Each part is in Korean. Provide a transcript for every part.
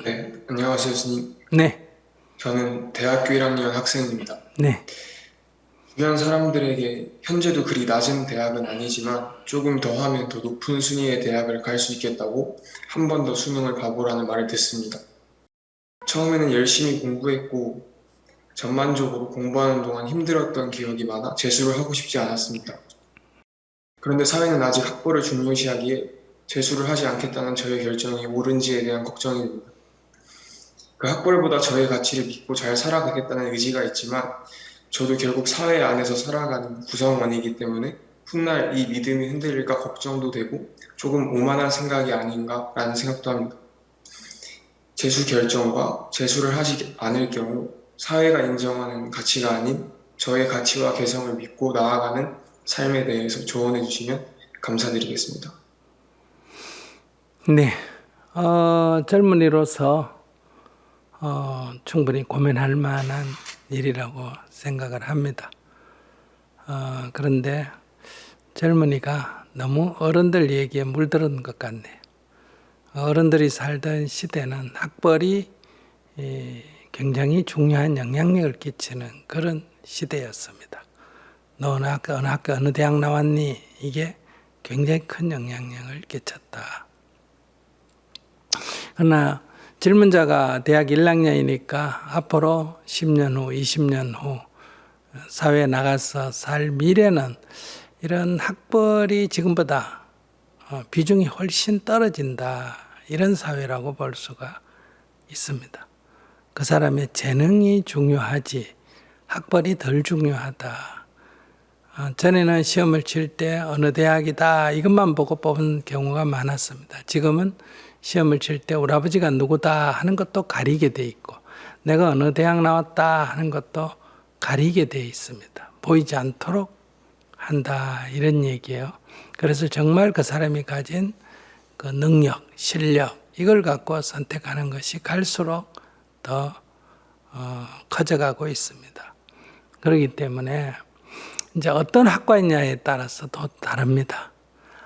네, 안녕하세요, 스님. 네, 저는 대학교 1학년 학생입니다. 네, 주변 사람들에게 현재도 그리 낮은 대학은 아니지만 조금 더 하면 더 높은 순위의 대학을 갈 수 있겠다고 한 번 더 수능을 봐보라는 말을 듣습니다. 처음에는 열심히 공부했고 전반적으로 공부하는 동안 힘들었던 기억이 많아 재수를 하고 싶지 않았습니다. 그런데 사회는 아직 학벌을 중요시하기에 재수를 하지 않겠다는 저의 결정이 옳은지에 대한 걱정이 듭니다. 그 학벌보다 저의 가치를 믿고 잘 살아가겠다는 의지가 있지만 저도 결국 사회 안에서 살아가는 구성원이기 때문에 훗날 이 믿음이 흔들릴까 걱정도 되고 조금 오만한 생각이 아닌가라는 생각도 합니다. 재수 결정과 재수를 하지 않을 경우 사회가 인정하는 가치가 아닌 저의 가치와 개성을 믿고 나아가는 삶에 대해서 조언해 주시면 감사드리겠습니다. 네. 젊은이로서 충분히 고민할 만한 일이라고 생각을 합니다. 그런데 젊은이가 너무 어른들 얘기에 물들은 것 같네요. 어른들이 살던 시대는 학벌이 굉장히 중요한 영향력을 끼치는 그런 시대였습니다. 너 어느 학교, 어느 대학 나왔니? 이게 굉장히 큰 영향력을 끼쳤다. 그러나 질문자가 대학 1학년이니까 앞으로 10년 후, 20년 후 사회에 나가서 살 미래는 이런 학벌이 지금보다 비중이 훨씬 떨어진다. 이런 사회라고 볼 수가 있습니다. 그 사람의 재능이 중요하지 학벌이 덜 중요하다. 전에는 시험을 칠 때 어느 대학이다 이것만 보고 뽑은 경우가 많았습니다. 지금은 시험을 칠 때 우리 아버지가 누구다 하는 것도 가리게 돼 있고 내가 어느 대학 나왔다 하는 것도 가리게 돼 있습니다. 보이지 않도록 한다 이런 얘기예요. 그래서 정말 그 사람이 가진 그 능력, 실력 이걸 갖고 선택하는 것이 갈수록 더 커져가고 있습니다. 그렇기 때문에 이제 어떤 학과이냐에 따라서 또 다릅니다.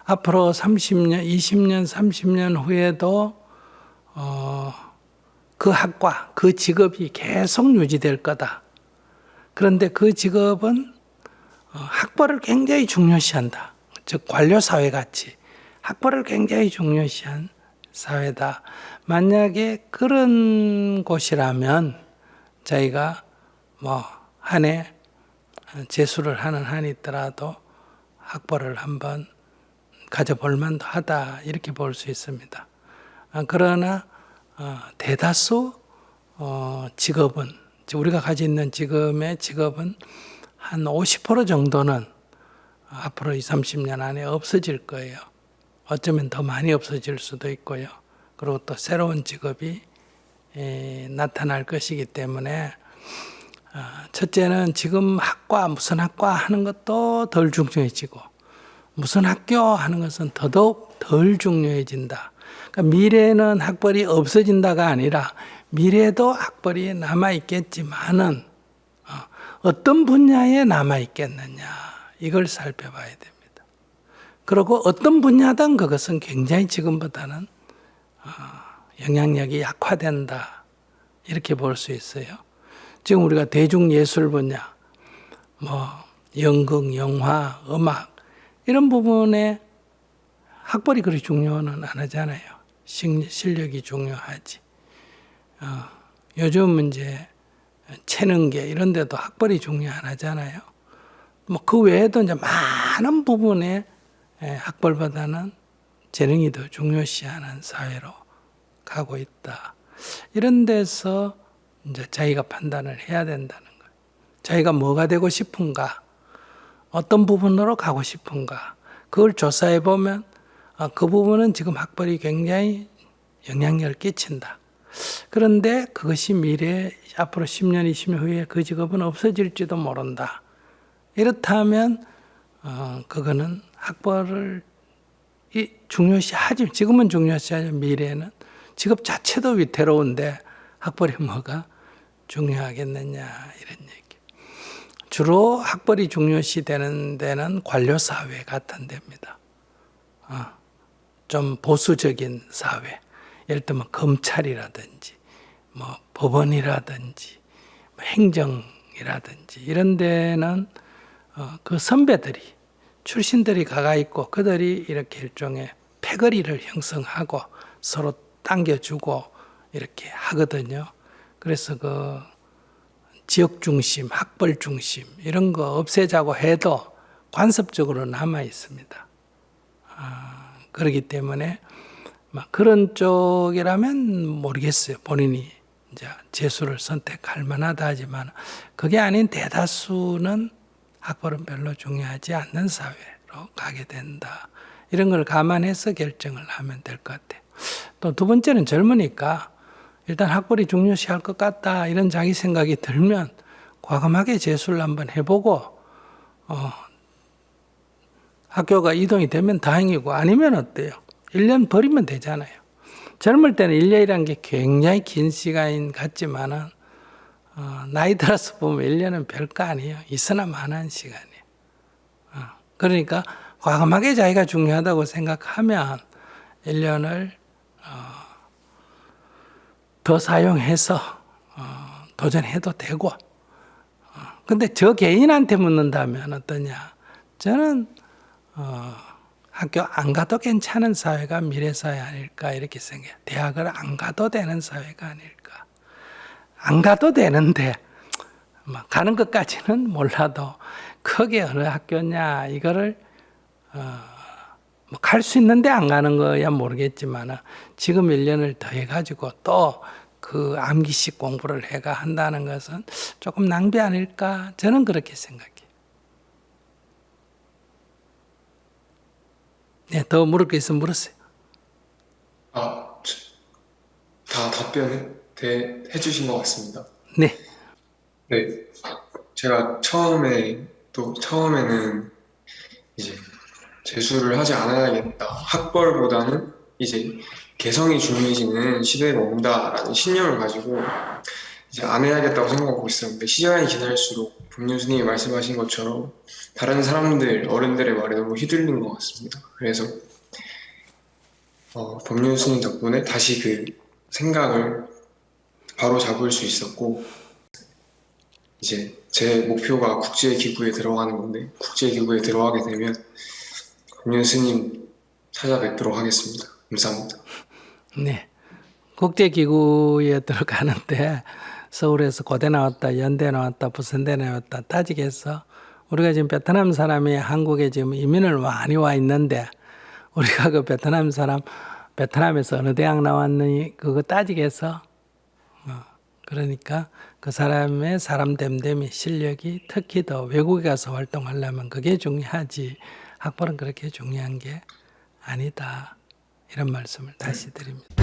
앞으로 30년, 20년, 30년 후에도 그 학과, 그 직업이 계속 유지될 거다. 그런데 그 직업은 학벌을 굉장히 중요시한다. 즉 관료사회 같이 학벌을 굉장히 중요시한 사회다. 만약에 그런 곳이라면 저희가 뭐 한 해 재수를 하는 한이 있더라도 학벌을 한번 가져볼 만도 하다 이렇게 볼 수 있습니다. 그러나 대다수 직업은 우리가 가지고 있는 지금의 직업은 한 50% 정도는 앞으로 20, 30년 안에 없어질 거예요. 어쩌면 더 많이 없어질 수도 있고요. 그리고 또 새로운 직업이 나타날 것이기 때문에 첫째는 지금 학과 무슨 학과 하는 것도 덜 중요해지고 무슨 학교 하는 것은 더더욱 덜 중요해진다. 그러니까 미래는 학벌이 없어진다가 아니라 미래도 학벌이 남아있겠지만은 어떤 분야에 남아있겠느냐 이걸 살펴봐야 됩니다. 그리고 어떤 분야든 그것은 굉장히 지금보다는 영향력이 약화된다 이렇게 볼 수 있어요. 지금 우리가 대중예술 분야, 뭐 연극, 영화, 음악 이런 부분에 학벌이 그리 중요는 안 하잖아요. 실력이 중요하지. 요즘 이제 체능계 이런 데도 학벌이 중요 안 하잖아요. 뭐 그 외에도 이제 많은 부분에 학벌보다는 재능이 더 중요시하는 사회로 가고 있다. 이런 데서 이제 자기가 판단을 해야 된다는 거예요. 자기가 뭐가 되고 싶은가, 어떤 부분으로 가고 싶은가, 그걸 조사해 보면 그 부분은 지금 학벌이 굉장히 영향력을 끼친다. 그런데 그것이 미래 앞으로 10년, 20년 후에 그 직업은 없어질지도 모른다. 이렇다면 그거는 학벌을 중요시하지. 지금은 중요시하지 미래는 직업 자체도 위태로운데 학벌이 뭐가 중요하겠느냐 이런 얘기. 주로 학벌이 중요시 되는 데는 관료사회 같은 데입니다. 좀 보수적인 사회. 예를 들면 검찰이라든지 뭐 법원이라든지 뭐 행정이라든지 이런 데는 그 선배들이 출신들이 가가 있고 그들이 이렇게 일종의 패거리를 형성하고 서로 당겨주고 이렇게 하거든요. 그래서 그 지역 중심, 학벌 중심 이런 거 없애자고 해도 관습적으로 남아 있습니다. 그렇기 때문에 막 그런 쪽이라면 모르겠어요. 본인이 이제 재수를 선택할 만하다 하지만 그게 아닌 대다수는 학벌은 별로 중요하지 않는 사회로 가게 된다. 이런 걸 감안해서 결정을 하면 될 것 같아요. 또 두 번째는 젊으니까 일단 학벌이 중요시할 것 같다 이런 자기 생각이 들면 과감하게 재수를 한번 해보고 학교가 이동이 되면 다행이고 아니면 어때요? 1년 버리면 되잖아요. 젊을 때는 1년이라는 게 굉장히 긴 시간인 같지만은 나이 들어서 보면 1년은 별거 아니에요. 있으나 마나한 시간이에요. 그러니까 과감하게 자기가 중요하다고 생각하면 1년을 더 사용해서 도전해도 되고 근데 저 개인한테 묻는다면 어떠냐? 저는 학교 안 가도 괜찮은 사회가 미래사회 아닐까 이렇게 생각해요. 대학을 안 가도 되는 사회가 아닐까. 안 가도 되는데 가는 것까지는 몰라도 그게 어느 학교냐 이거를 갈 수 있는데 안 가는 거야 모르겠지만 지금 1년을 더 해가지고 또 그 암기식 공부를 해가 한다는 것은 조금 낭비 아닐까 저는 그렇게 생각해요. 네, 더 물을 게 있으면 물으세요. 다 답변을 해주신 것 같습니다. 네. 네, 제가 처음에는 이제 재수를 하지 않아야겠다. 학벌보다는 이제 개성이 중요해지는 시대가 온다라는 신념을 가지고 이제 안 해야겠다고 생각하고 있었는데 시간이 지날수록 법륜스님이 말씀하신 것처럼 다른 사람들, 어른들의 말에 너무 휘둘린 것 같습니다. 그래서 법륜스님 덕분에 다시 그 생각을 바로 잡을 수 있었고 이제 제 목표가 국제기구에 들어가는 건데 국제기구에 들어가게 되면 법륜스님 찾아뵙도록 하겠습니다. 감사합니다. 네. 국제기구에 들어가는데 서울에서 고대 나왔다, 연대 나왔다, 부산대 나왔다 따지겠어. 우리가 지금 베트남 사람이 한국에 지금 이민을 많이 와 있는데 우리가 그 베트남 사람, 베트남에서 어느 대학 나왔느니 그거 따지겠어. 그러니까 그 사람의 사람 됨됨이 실력이 특히 더 외국에 가서 활동하려면 그게 중요하지 학벌은 그렇게 중요한 게 아니다. 이런 말씀을 다시 드립니다.